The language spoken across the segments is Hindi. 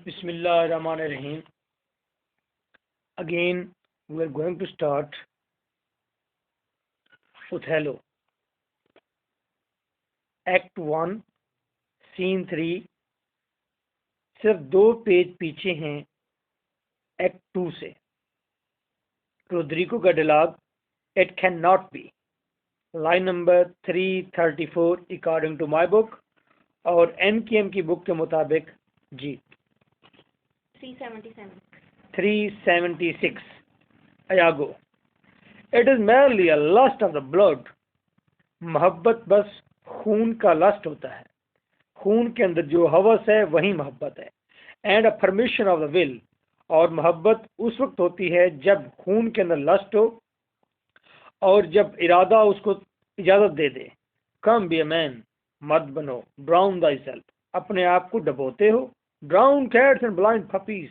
Bismillahirrahmanirrahim. Again, we are going to start Othello. Act 1, Scene 3. सिर्फ 2 पेज पीछे हैं एक्ट 2 से. रोड्रिगो का dialogue it can not be, line number 334 according to my book और एम की बुक के मुताबिक जी 376. Iago. It is merely a lust of the blood. मोहब्बत बस खून का लस्ट होता है. खून के अंदर जो हवस है वही मोहब्बत है. And a permission of the will. और मोहब्बत उस वक्त होती है जब खून के अंदर लस्ट हो और जब इरादा उसको इजाजत दे दे. कम बी अ मैन. मत बनो. Drown thyself. अपने आप को डबोते हो. Drown cats and blind puppies.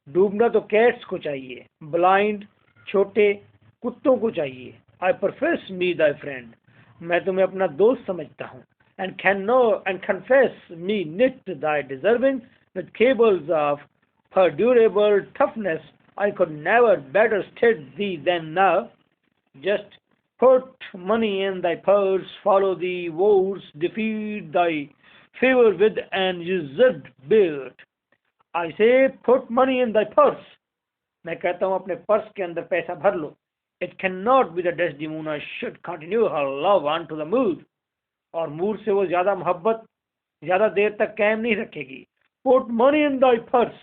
डूबना तो कैट्स को चाहिए, ब्लाइंड छोटे कुत्तों को चाहिए. I profess me thy friend. मैं तुम्हें अपना दोस्त समझता हूँ. And can no and confess me knit thy deserving with cables of perdurable toughness. I could never better state thee than now. Just put money in thy purse, follow the wars, defeat thy favor with an usurped beard. I say put money in thy purse. मैं कहता हूँ अपने पर्स के अंदर पैसा भर लो. It cannot be that Desdemona should continue her love unto the Moor. और मूर से वो ज्यादा मोहब्बत ज्यादा देर तक कायम नहीं रखेगी. Put money in thy purse.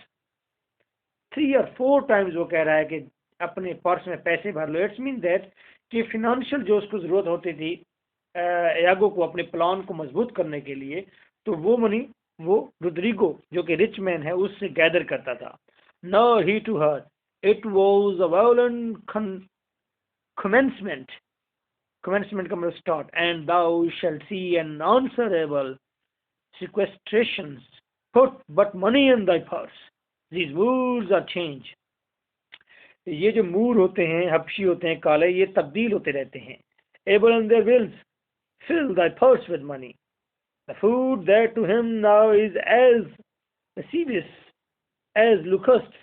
3 or 4 times वो कह रहा है कि अपने पर्स में पैसे भर लो. इट्स मीन दैट कि फिनेंशियल जो उसको जरूरत होती थी यागो को अपने प्लान को मजबूत करने के लिए, तो वो मनी वो रोड्रिगो जो कि रिच मैन है उससे गैदर करता था. No he to her it was a violent commencement का मतलब start. And thou shalt see an answerable sequestrations. Put but money in thy purse. These Moors are change. ये जो मूर होते हैं, हबशी होते हैं, काले, ये तब्दील होते रहते हैं. Able in their wills, fill thy purse with money. The food that to him now is as mischievous as locusts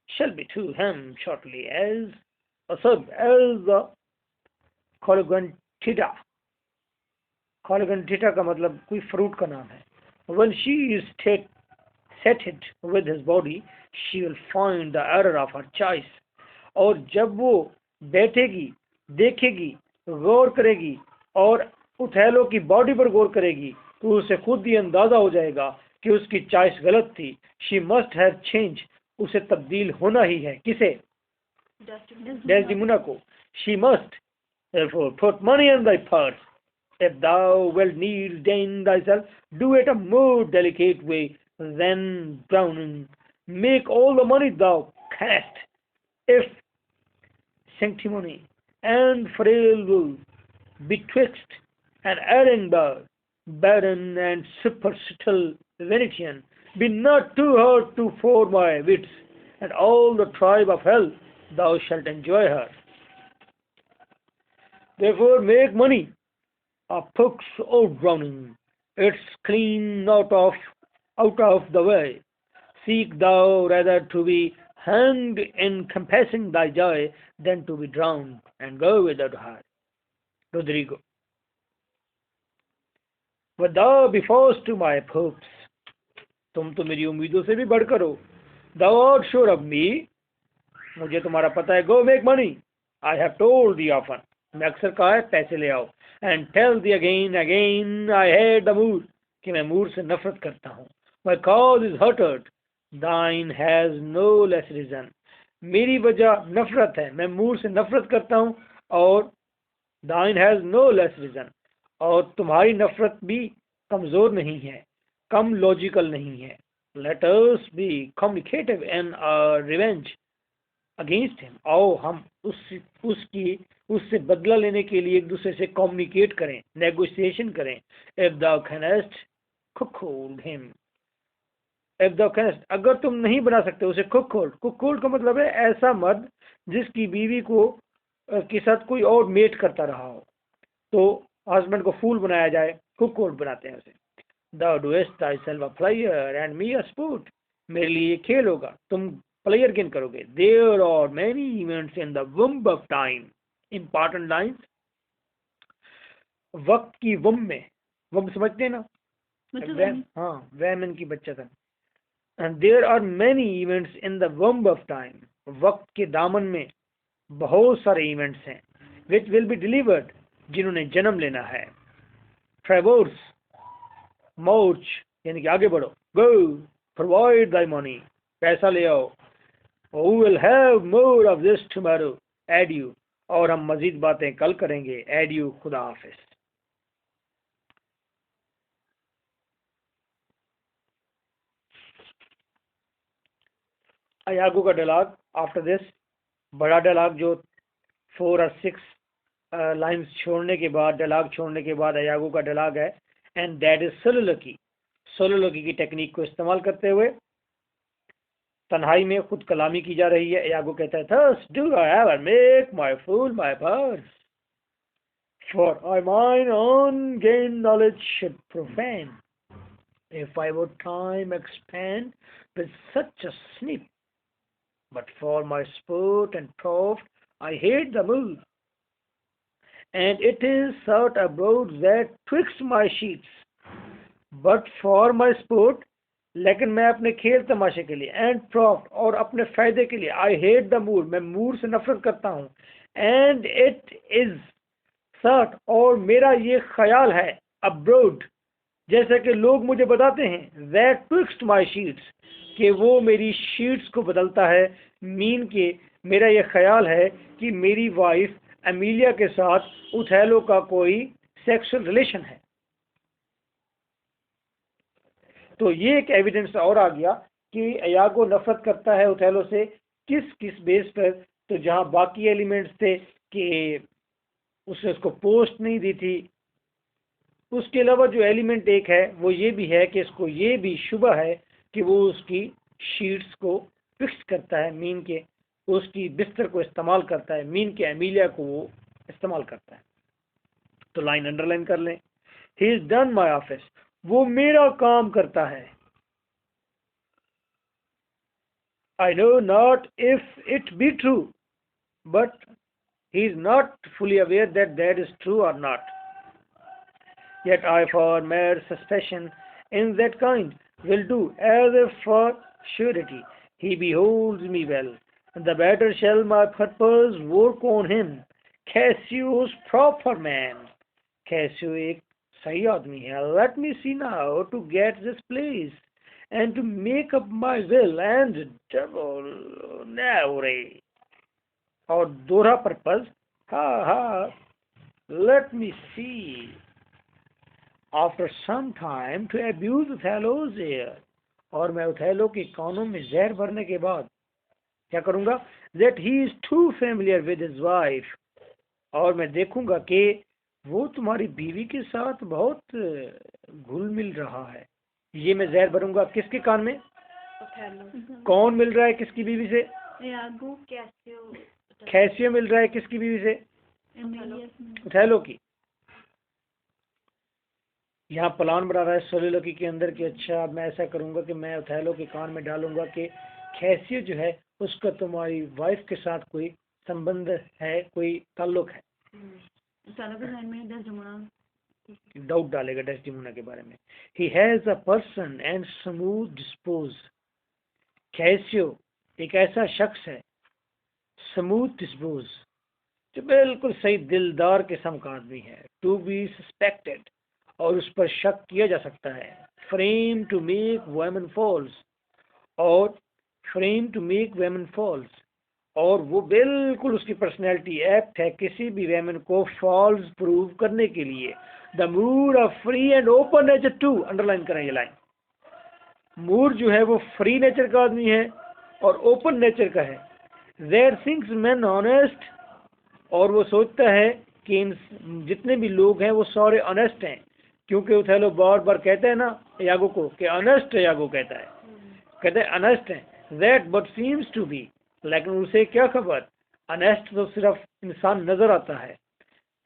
shall be to him shortly as the Cologantida. Cologantida का मतलब कोई फ्रूट का नाम है. When she is sated with his body, she will find the error of her choice. और जब वो बैठेगी, देखेगी, गौर करेगी और उथेलो की बॉडी पर गौर करेगी, तो उसे खुद ही अंदाजा हो जाएगा कि उसकी चॉइस गलत थी. She must have change. उसे तब्दील होना ही है. किसे? डेस्डेमोना को. She must therefore put money in thy purse. If thou wilt kneel deign thyself, do it a more delicate way than drowning. Make all the money thou canst. If sanctimony and frail will betwixt an erring bird, barren and superstital Venetian, be not too hard to for my wits, and all the tribe of hell thou shalt enjoy her. Therefore make money a pox or drowning. It's clean out of the way. Seek thou rather to be hanged in compassing thy joy than to be drowned and go without her. Rodrigo. But thou be forced to my hopes. तुम तो मेरी उम्मीदों से भी बढ़कर हो. Thou art sure of me. मुझे तुम्हारा पता है. Go make money. I have told thee often. मैं अक्सर कहा है पैसे ले आओ. And tell thee again I hate the Moor. कि मैं मूर से नफरत करता हूँ. My cause is hurted. Thine has no less reason. मेरी वजह नफरत है. मैं मूर से नफरत करता हूँ और thine has no less reason. और तुम्हारी नफरत भी कमजोर नहीं है, कम लॉजिकल नहीं है. Let us be communicative in our revenge against him. आओ हम उससे बदला लेने के लिए एक दूसरे से कम्युनिकेट करें, नेगोशिएशन करें. If thou canst cuckold him. If thou canst, अगर तुम नहीं बना सकते उसे cuckold. Cuckold का मतलब है ऐसा मर्द जिसकी बीवी को के साथ कोई और मेट करता रहा हो, तो हस्बैंड को फूल बनाया जाए, cuckold बनाते हैं उसे. Thou doest thyself a player and me a sport. मेरे लिए ये खेल होगा, तुम प्लेयर गेन करोगे. There are many events in the womb of time. Important lines. वक्त की वम में, वम समझते हैं ना, हाँ वैमन की बच्चा. And there are many events in the womb of time. वक्त के दामन में बहुत सारे इवेंट्स हैं. Which will be delivered, जिन्होंने जन्म लेना है. Traverse, march यानी कि आगे बढ़ो. Go, provide thy money, पैसा ले आओ. We will have more of this tomorrow. Adieu, और हम मजीद बातें कल करेंगे. Adieu, खुदा हाफिज. Iago का डायलॉग आफ्टर दिस, बड़ा डायलॉग जो 4 और 6 लाइन्स छोड़ने के बाद, डायलॉग छोड़ने के बाद Iago का डायलॉग है. And that is soliloquy. Soliloquy की टेक्निक को इस्तेमाल करते हुए तन्हाई में खुद कलामी की जा रही है. Iago कहता है, thus do I ever make my fool my purse, for I mine own gain knowledge should profane, if I would time expand with such a snip, but for my sport and profit I hate the mood, and it is sought abroad that twixt my sheets, but for my sport, लेकिन मैं अपने खेल तमाशे के लिए, एंड प्रॉफिट और अपने फायदे के लिए, आई हेट द मूर, मैं मूर से नफरत करता हूँ. एंड इट इज सर्ट, और मेरा ये ख्याल है, अब्रोड, जैसे कि लोग मुझे बताते हैं, दैट ट्विक्स्ट माई शीट्स, कि वो मेरी शीट्स को बदलता है. मीन के मेरा ये ख्याल है कि मेरी वाइफ एमिलिया के साथ उथेलो का कोई सेक्सुअल रिलेशन है. तो ये एक एविडेंस और आ गया कि Iago नफरत करता है उथेलो से. किस किस बेस पर? तो जहां बाकी एलिमेंट्स थे कि उसने उसको पोस्ट नहीं दी थी, उसके अलावा जो एलिमेंट एक है वो ये भी है कि इसको ये भी शुबा है कि वो उसकी शीट्स को फिक्स करता है, मीन के उसकी बिस्तर को इस्तेमाल करता है, मीन के एमिलिया को वो इस्तेमाल करता है. तो लाइन अंडरलाइन कर लें. He is done my office, वो मेरा काम करता है. I know not if it be true, but he is not fully aware that that is true और not. Yet I for mere suspicion in that kind will do as if for surety he beholds me well, and the better shall my purpose work on him. Cassio's proper man. Cassio एक सही आदमी है. Let me see now to get this place and to make up my will and double navre. और दोहरा purpose, ha ha, let me see. After some time to abuse Othello's ear, और मैं उथेलो के कानों में जहर भरने के बाद क्या करूंगा? That he is too familiar with his wife, और मैं देखूंगा कि वो तुम्हारी बीवी के साथ बहुत घुल मिल रहा है. ये मैं जहर भरूंगा किसके कान में? Othello. कौन मिल रहा है किसकी बीवी से? Iago. कैसियो मिल रहा है किसकी बीवी से? उथेलो की. यहाँ प्लान बना रहा है सोलोलोकी के अंदर कि अच्छा अब मैं ऐसा करूंगा कि मैं उथेलो के कान में डालूंगा कि कैसियो जो है उसका तुम्हारी वाइफ के साथ कोई संबंध है, कोई ताल्लुक है. डाउट डालेगा डेस्डेमोना के बारे में. He has a person and smooth dispose. Casio एक ऐसा शख्स है, स्मूथ डिस्पोज, जो बिल्कुल सही दिलदार किस्म का आदमी है. टू बी सस्पेक्टेड, और उस पर शक किया जा सकता है. Frame to make women false, और frame to make women false, और वो बिल्कुल उसकी पर्सनैलिटी एक्ट है किसी भी वुमेन को फॉल्स प्रूव करने के लिए. The Moor of free and open nature to. Underline करें ये लाइन. मूर जो है वो फ्री नेचर का आदमी है और ओपन नेचर का है. देयर थिंक्स मैन ऑनेस्ट, और वो सोचता है कि इन जितने भी लोग हैं वो सारे ऑनेस्ट हैं, क्योंकि उथेलो बार बार कहता है ना Iago को कि ऑनेस्ट. Iago कहता है ऑनेस्ट है. That but seems to be, लेकिन उसे क्या खबर, ऑनेस्ट तो सिर्फ इंसान नजर आता है.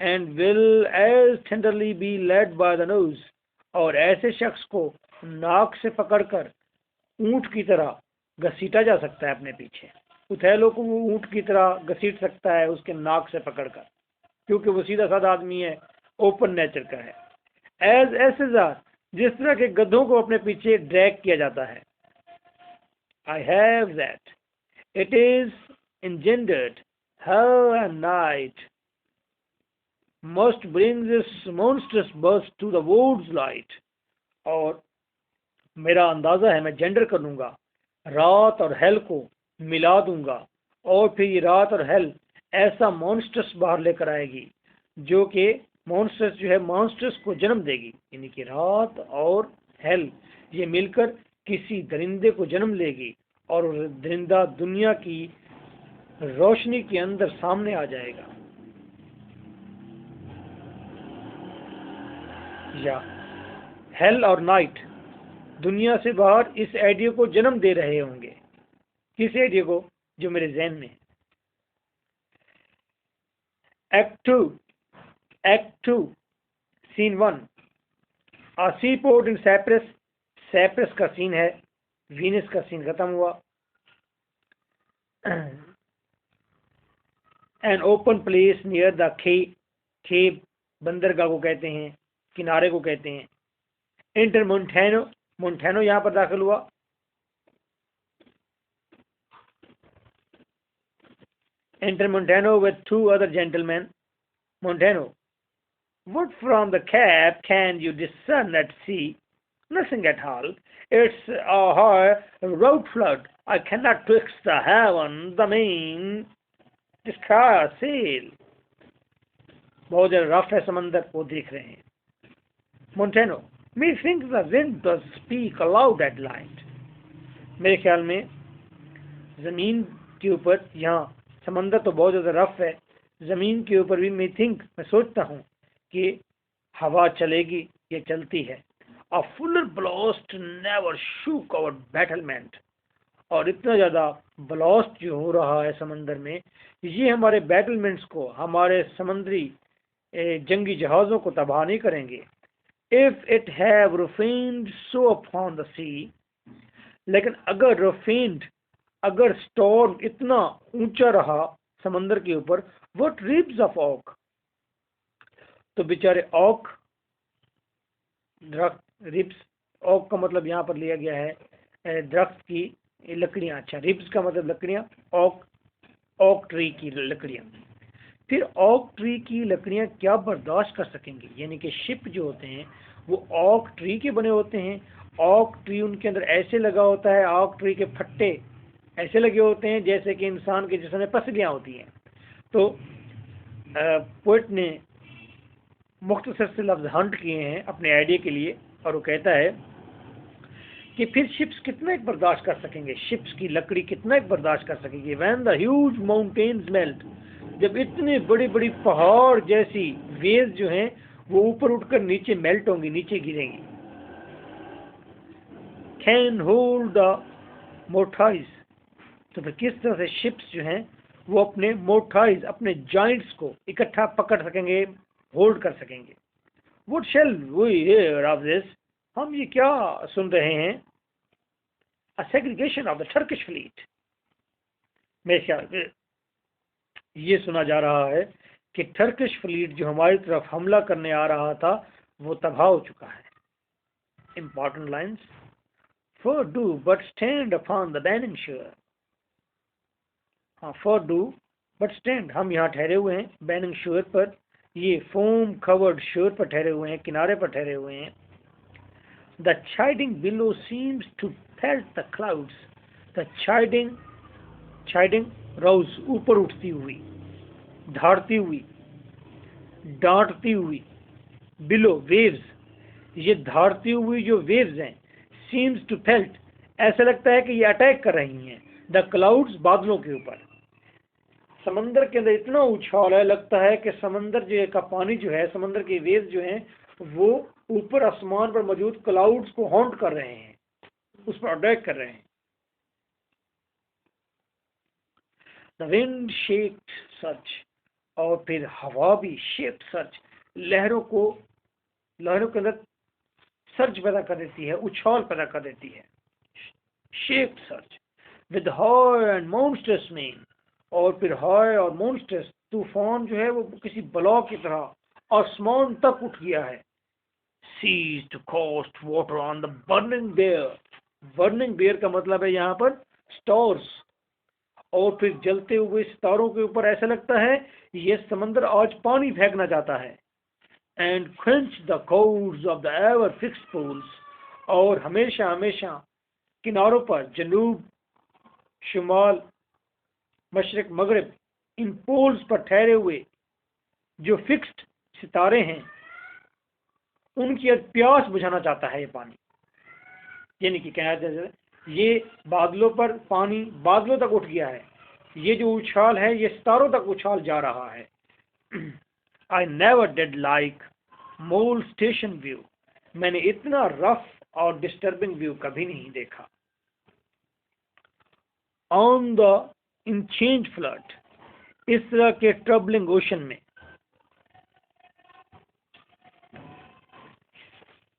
And will as tenderly be led by the nose, और ऐसे शख्स को नाक से पकड़कर ऊंट की तरह घसीटा जा सकता है अपने पीछे। उथेलो को वो ऊंट की तरह घसीट सकता है उसके नाक से पकड़कर, क्योंकि वो सीधा साधा आदमी है, ओपन नेचर का है। एज एसेज आर, जिस तरह के गधों को अपने पीछे ड्रैग किया जाता है। I have that, it is engendered hell and night, must bring this monstrous burst to the world's light। और मेरा अंदाजा है, मैं जेंडर कर लूंगा, रात और हेल को मिला दूंगा, और फिर ये रात और हेल ऐसा मॉन्स्टर्स बाहर लेकर आएगी, जो कि मॉन्स्टर्स जो है मॉन्स्टर्स को जन्म देगी। यानी कि रात और हेल ये मिलकर किसी दरिंदे को जन्म लेगी, और वो दरिंदा दुनिया की रोशनी के अंदर सामने आ जाएगा। या हेल और नाइट दुनिया से बाहर इस आइडिया को जन्म दे रहे होंगे। किस आइडिया को? जो मेरे जहन में। Act two scene 1, a sea port in Cyprus. Cyprus का सीन है, वीनस का सीन खत्म हुआ। An open place near the खे बंदरगाह को कहते हैं, किनारे को कहते हैं। इंटर मोन्टेनो यहां पर दाखिल हुआ। Enter Montano with 2 other gentlemen. Montano, what from the cab can you discern at sea? Nothing at all. It's a high road flood. I cannot twixt the heaven, the main, the sky sail. बहुत ज्यादा रफ है समंदर, वो देख रहे हैं। Montano, methinks the wind does speak aloud at night. मेरे ख्याल में जमीन के ऊपर, यहाँ समंदर तो बहुत ज्यादा रफ है, जमीन के ऊपर भी मैं सोचता हूँ कि हवा चलेगी, ये चलती है। A fuller blast never shook our battlement। और इतना ज्यादा ब्लास्ट जो हो रहा है समंदर में, ये हमारे बैटलमेंट्स को, हमारे समुद्री जंगी जहाजों को तबाह नहीं करेंगे। If it have refrained so upon the sea, लेकिन अगर स्टॉर्म इतना ऊंचा रहा समंदर के ऊपर, what ribs of oak, तो बेचारे ओक दरख्त, रिब्स, ओक का मतलब यहाँ पर लिया गया है दरख्त की लकड़ियां। अच्छा, रिब्स का मतलब लकड़ियां, ओक ट्री की लकड़ियां। फिर ओक ट्री की लकड़ियां क्या बर्दाश्त कर सकेंगी? यानी कि शिप जो होते हैं वो ओक ट्री के बने होते हैं। ओक ट्री उनके अंदर ऐसे लगा होता है, ओक ट्री के फट्टे ऐसे लगे होते हैं जैसे कि इंसान के जिस्म में पसलियां होती हैं। तो पोइट ने मुख्तसर से लफ्ज हंट किए हैं अपने आइडिया के लिए, और वो कहता है कि फिर शिप्स कितना एक बर्दाश्त कर सकेंगे, शिप्स की लकड़ी कितना एक बर्दाश्त कर सकेंगे। When the huge mountains melt, जब इतने बड़ी बड़ी पहाड़ जैसी वेव्स जो हैं वो ऊपर उठकर नीचे मेल्ट होंगी, नीचे गिरेंगी। कैन होल्ड द मोर्टाइज, तो फिर किस तरह से शिप्स जो हैं वो अपने मोर्टाइज, अपने जॉइंट्स को इकट्ठा पकड़ सकेंगे, होल्ड कर सकेंगे। What shall we hear of this? हम ये क्या सुन रहे हैं? A segregation of the Turkish fleet। मेरे ख्याल में ये सुना जा रहा है कि टर्किश फ्लीट जो हमारी तरफ हमला करने आ रहा था वो तबाह हो चुका है। Important lines, for do but stand upon the banning shore। हाँ, for do but stand, हम यहाँ ठहरे हुए हैं बैनिंग शोर पर, ये फोम कवर्ड शोर पर ठहरे हुए हैं, किनारे पर ठहरे हुए हैं। The chiding billow seems to pelt the clouds। The chiding रोज, ऊपर उठती हुई, धारती हुई, डांटती हुई, बिलो वेव्स, ये धारती हुई जो वेव्स हैं, seems to pelt, ऐसा लगता है कि ये अटैक कर रही हैं, द क्लाउड्स, बादलों के ऊपर। समंदर के अंदर इतना उछाल है, लगता है कि समंदर जो का पानी जो है, समंदर के वेव्स जो हैं वो ऊपर आसमान पर मौजूद क्लाउड्स को हॉन्ट कर रहे हैं, उस पर अटैक कर रहे हैं। द विंड शेक्ड सच, और फिर हवा भी शेक्ड सच, लहरों के अंदर सर्ज पैदा कर देती है, उछाल पैदा कर देती है, shake surge with high and monsters main, और फिर हाई और मॉन्स्टर्स तूफान जो है वो किसी बला की तरह आसमान तक उठ गया है। सीज to cast water on the burning bear, burning bear का मतलब है यहाँ पर स्टार्स, और फिर जलते हुए सितारों के ऊपर ऐसा लगता है ये समंदर आज पानी फेंकना चाहता है। And quench the course of the ever fixed pools, और हमेशा हमेशा किनारों पर जनूब, शुमाल, मशरक, मगरब, इन पोल्स पर ठहरे हुए जो फिक्स्ड सितारे हैं उनकी प्यास बुझाना चाहता है ये पानी। यानी कि कहना चाहिए ये बादलों पर पानी बादलों तक उठ गया है, ये जो उछाल है ये सितारों तक उछाल जा रहा है। I never did like mole station view, मैंने इतना रफ और डिस्टर्बिंग व्यू कभी नहीं देखा। ऑन द इंचेंज फ्लड, इस तरह के ट्रबलिंग ओशन में।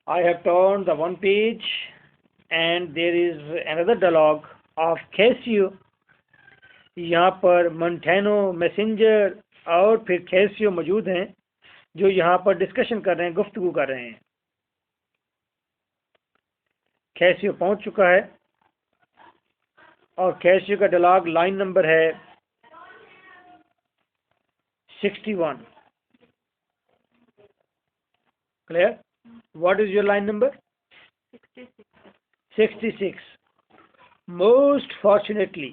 I have turned the one page and there is another dialogue of Cassio। यहाँ पर मंटेनो, मैसेंजर और फिर कैसियो मौजूद हैं जो यहाँ पर डिस्कशन कर रहे हैं, गुफ्तगू कर रहे हैं। कैसियो पहुंच चुका है और कैसियो का डायलॉग लाइन नंबर है 61। Clear? What is your line number? 66. Most fortunately,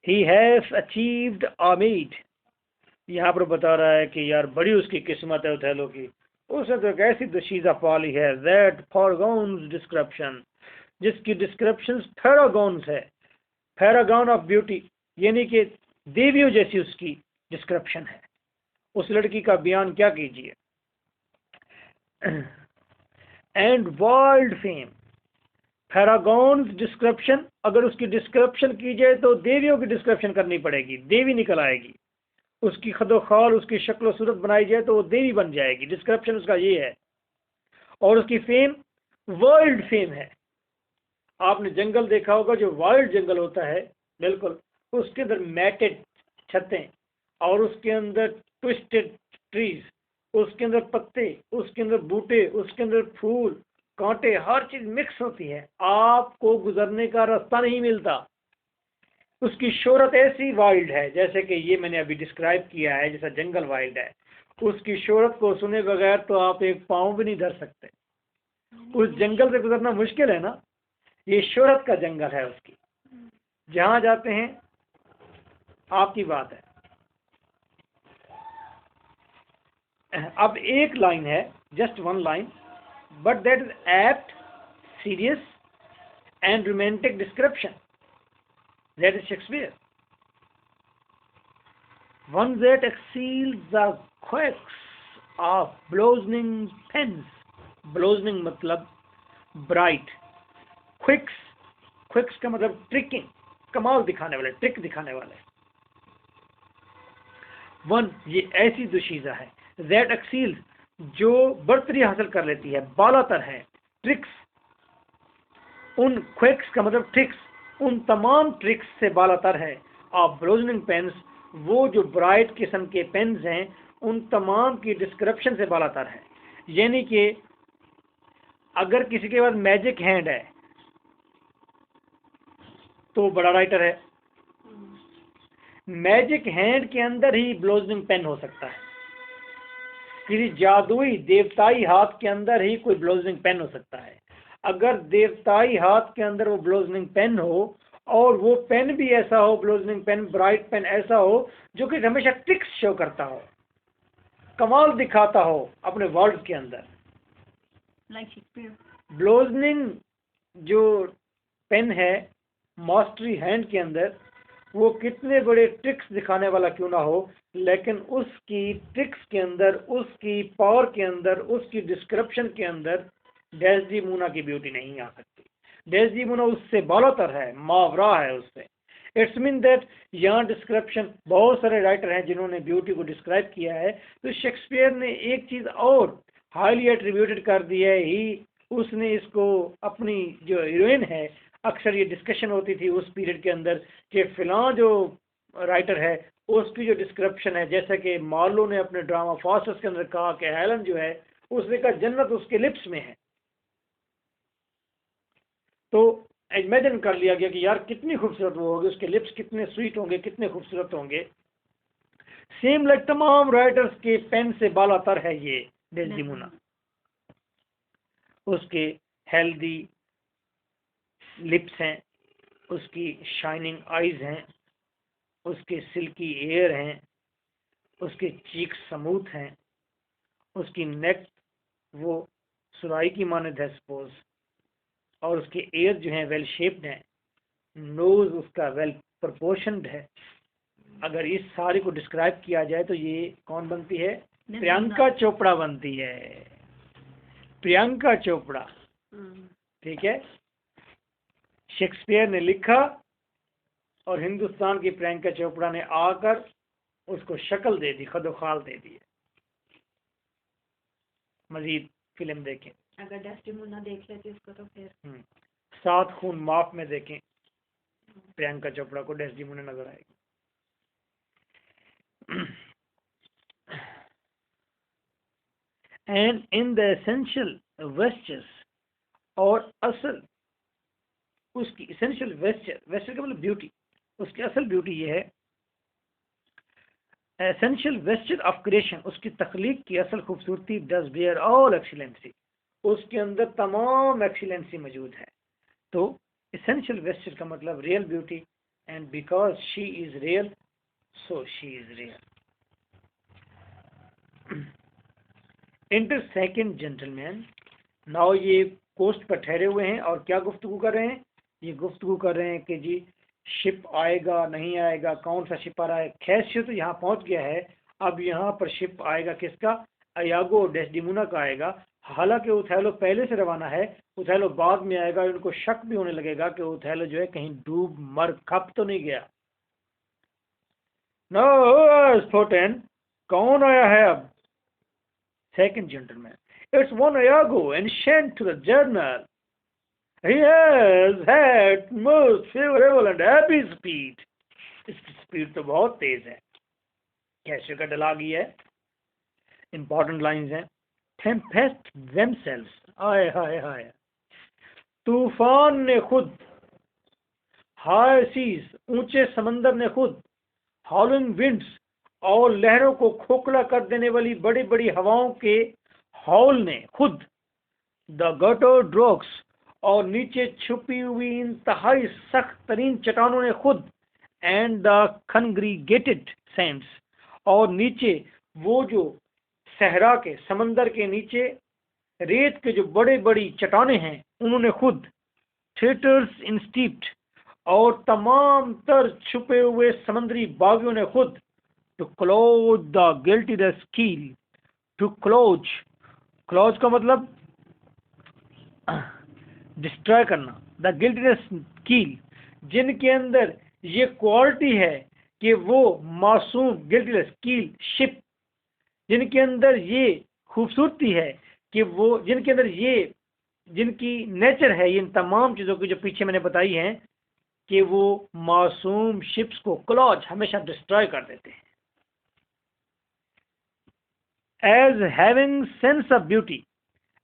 he has achieved or made। यहाँ पर बता रहा है कि यार बड़ी उसकी किस्मत है ओथेलो की, उसने तो एक ऐसी दशीज़ा पाली है that foregoes description, जिसकी डिस्क्रिप्शन पैरागॉन्स है, पैरागॉन ऑफ ब्यूटी, यानी कि देवियों जैसी उसकी डिस्क्रिप्शन है। उस लड़की का बयान क्या कीजिए। एंड वर्ल्ड फेम, पैरागॉन्स डिस्क्रिप्शन, अगर उसकी डिस्क्रिप्शन की जाए तो देवियों की डिस्क्रिप्शन करनी पड़ेगी, देवी निकल आएगी। उसकी खदोखाल, उसकी शक्ल सूरत बनाई जाए तो वो देवी बन जाएगी, डिस्क्रिप्शन उसका ये है। और उसकी फेम वर्ल्ड फेम है। आपने जंगल देखा होगा, जो वाइल्ड जंगल होता है बिल्कुल, उसके अंदर मैटेड छतें और उसके अंदर ट्विस्टेड ट्रीज, उसके अंदर पत्ते, उसके अंदर बूटे, उसके अंदर फूल, कांटे, हर चीज मिक्स होती है, आपको गुजरने का रास्ता नहीं मिलता। उसकी शोहरत ऐसी वाइल्ड है जैसे कि ये मैंने अभी डिस्क्राइब किया है, जैसा जंगल वाइल्ड है। उसकी शोहरत को सुने बगैर तो आप एक पाँव भी नहीं धर सकते। उस जंगल से गुजरना मुश्किल है ना, ये शोहरत का जंगल है उसकी। जहां जाते हैं आपकी बात है। अब एक लाइन है, just one line, but that is apt, serious and romantic description, that is Shakespeare. One that excels the quirks of blazoning pens, blazoning मतलब ब्राइट, क्विक्स, क्विक्स का मतलब ट्रिकिंग, कमाल दिखाने वाले, ट्रिक दिखाने वाले। वन, ये ऐसी दुशीजा है, दैट एक्सील्स, जो बढ़तरी हासिल कर लेती है, बालातर है, ट्रिक्स, उन क्विक्स का मतलब ट्रिक्स, उन तमाम ट्रिक्स से बालातर है। ऑफ ब्लोजनिंग पेन्स, वो जो ब्राइट किस्म के पेन्स हैं उन तमाम की डिस्क्रिप्शन से बालातर है। यानी कि अगर किसी के पास मैजिक हैंड है तो बड़ा राइटर है। मैजिक हैंड के अंदर ही ब्लोजनिंग पेन हो सकता है, किसी जादुई देवताई हाथ के अंदर ही कोई ब्लोजनिंग पेन हो सकता है। अगर देवताई हाथ के अंदर वो ब्लोजनिंग पेन हो और वो पेन भी ऐसा हो, ब्लोजनिंग पेन, ब्राइट पेन ऐसा हो जो कि हमेशा ट्रिक्स शो करता हो, कमाल दिखाता हो अपने वर्ड्स के अंदर, लाइक शेक्सपियर। ब्लोजनिंग जो पेन है मास्टरी हैंड के अंदर, वो कितने बड़े ट्रिक्स दिखाने वाला क्यों ना हो, लेकिन उसकी ट्रिक्स के अंदर, उसकी पावर के अंदर, उसकी डिस्क्रिप्शन के अंदर डेस्डेमोना की ब्यूटी नहीं आ सकती। डेस्डेमोना उससे बालातर है, मावरा है उससे। इट्स मीन दैट यहाँ डिस्क्रिप्शन, बहुत सारे राइटर हैं जिन्होंने ब्यूटी को डिस्क्राइब किया है, तो शेक्सपियर ने एक चीज़ और हाईली एट्रीब्यूटेड कर दिया है ही, उसने इसको अपनी जो हीरोइन है, अक्सर ये डिस्कशन होती थी उस पीरियड के अंदर कि फिलहाल जो राइटर है उसकी जो डिस्क्रिप्शन है, जैसे कि मार्लो ने अपने ड्रामा फॉस्टर्स के अंदर कहा कि हेलन जो है उसने कहा जन्नत उसके लिप्स में है। तो इमेजिन कर लिया गया कि यार कितनी खूबसूरत वो होगी, उसके लिप्स कितने स्वीट होंगे, कितने खूबसूरत होंगे। सेम लाइक तमाम राइटर्स के पेन से बालातर है ये डेस्डेमोना। उसके हेल्दी लिप्स हैं, उसकी शाइनिंग आईज हैं, उसके सिल्की एयर हैं, उसके चीक स्मूथ हैं, उसकी नेक वो सुराई की मानद है सपोज, और उसके एयर जो हैं वेल शेप्ड हैं, नोज उसका वेल प्रोपोर्शनड है। अगर इस सारे को डिस्क्राइब किया जाए तो ये कौन बनती है? प्रियंका चोपड़ा बनती है, प्रियंका चोपड़ा। ठीक है, शेक्सपियर ने लिखा और हिंदुस्तान की प्रियंका चोपड़ा ने आकर उसको शक्ल दे दी, खदोखाल दे दी। मजीद फिल्म देखें, अगर डेस्डेमोना देख लेती उसको तो फिर 7 खून माफ में देखें, प्रियंका चोपड़ा को डेस्डेमोना नजर आएगी। एंड इन द एसेंशियल वेस्चर्स, और असल उसकी एसेंशियल वेस्चर, वेस्चर का मतलब ब्यूटी, उसकी असल ब्यूटी ये है, एसेंशियल वेस्चर ऑफ क्रिएशन, उसकी तख्लीक की असल खूबसूरती, डज बियर ऑल एक्सीलेंसी, उसके अंदर तमाम एक्सीलेंसी मौजूद है। तो एसेंशियल वेस्चर का मतलब real beauty, and because she is real so she is real. Inter second gentleman. Now ये कोस्ट पर ठहरे हुए हैं और क्या गुफ्तगू कर रहे हैं? ये गुफ्तगू कर रहे हैं कि जी शिप आएगा नहीं आएगा, कौन सा शिप आ रहा है। खैर तो यहाँ पहुंच गया है, अब यहाँ पर शिप आएगा किसका? अयागो और डेस्डेमोना का आएगा। हालांकि ओथेलो पहले से रवाना है, ओथेलो बाद में आएगा। उनको शक भी होने लगेगा कि ओथेलो जो है कहीं डूब मर खप तो नहीं गया। नो स्पोर्टन, कौन आया है अब? Second gentleman. It's one Iago, ancient to the journal. He has had most favorable and happy speed. इसकी स्पीड तो बहुत तेज है, कैसे का डलागी है। इंपॉर्टेंट लाइंस हैं। टेम्पेस्ट themselves, आय हाय हाय, तूफान ने खुद, हाई सीज, ऊंचे समंदर ने खुद, हॉलिंग विंड्स, और लहरों को खोखला कर देने वाली बड़ी बड़ी हवाओं के हॉल ने खुद, द गटर ड्रॉक्स, और नीचे छुपी हुई इंतहाई सख्त तरीन चट्टानों ने खुद, एंड द कॉन्ग्रीगेटेड सैंड्स, और नीचे वो जो सहरा के, समंदर के नीचे रेत के जो बड़े बड़ी चट्टानें हैं उन्होंने खुद, थिएटर्स इंस्टीप्ट, और तमाम तर छुपे हुए समुद्री बागियों ने खुद, to close the guilty the keel, to close, close का मतलब डिस्ट्रॉय करना, द गिल्टीनेस कील, जिनके अंदर ये क्वालिटी है कि वो मासूम, गिल्टीनेस कील शिप, जिनके अंदर ये खूबसूरती है कि वो, जिनके अंदर ये, जिनकी नेचर है इन तमाम चीज़ों की जो पीछे मैंने बताई हैं, कि वो मासूम शिप्स को क्लॉज, हमेशा डिस्ट्रॉय कर देते हैं। As having sense of beauty,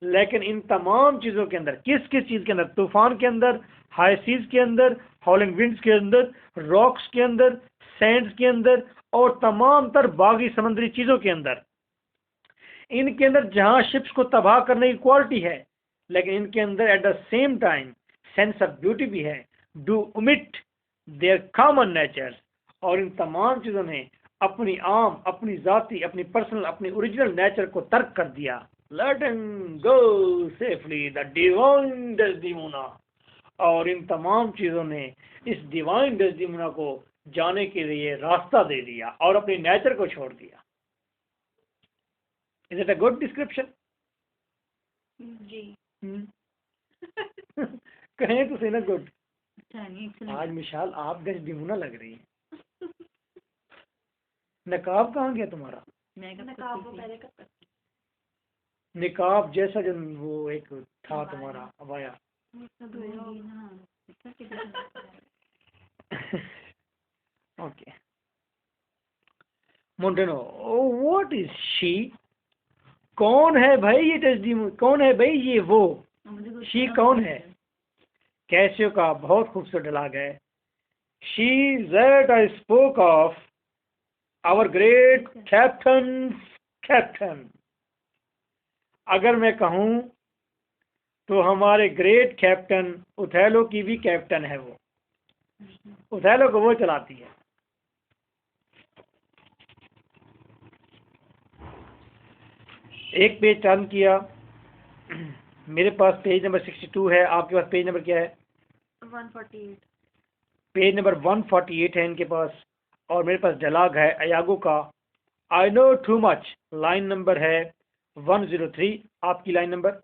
लेकिन इन तमाम चीज़ों के अंदर, किस किस चीज़ के अंदर? तूफान के अंदर, हाई सीज के अंदर, हॉलिंग विंड्स के अंदर, रॉक्स के अंदर, सैंड्स के अंदर, और तमाम तर बागी समुद्री चीज़ों के अंदर, इनके अंदर जहां शिप्स को तबाह करने की क्वालिटी है, लेकिन इनके अंदर at the same time sense of beauty भी है, do omit their common nature, और इन तमाम चीज़ों ने अपनी आम, अपनी जाति, अपनी पर्सनल, अपनी ओरिजिनल नेचर को तर्क कर दिया। Let him go safely, the divine Desdemona, और इन तमाम चीज़ों ने इस डिवाइन डेस्डेमोना को जाने के लिए रास्ता दे दिया और अपने नेचर को छोड़ दिया। Is it a good description? जी कहें तो सही ना, गुड। excellent. आज मिशाल आप डेस्डेमोना लग रही है। नकाब कहाँ गया तुम्हारा? मैं नकाब वो पहले कब तक निकाब जैसा जो वो एक था तुम्हारा अबाया। Okay Montano, what is she? कौन है भाई ये डेस्डेमोना? कौन है भाई ये वो? शी कौन है? कैसियो का बहुत खूबसूरत डायलॉग है। She that I spoke of our great captain. अगर मैं कहूं तो हमारे ग्रेट कैप्टन ओथेलो की भी कैप्टन है वो। ओथेलो को वो चलाती है। एक पेज टर्न किया। मेरे पास पेज नंबर 62 है, आपके पास पेज नंबर क्या है? 148। पेज नंबर 148 है इनके पास। और मेरे पास डायलॉग है अयागो का, I know too much. Line number है 103। आपकी लाइन नंबर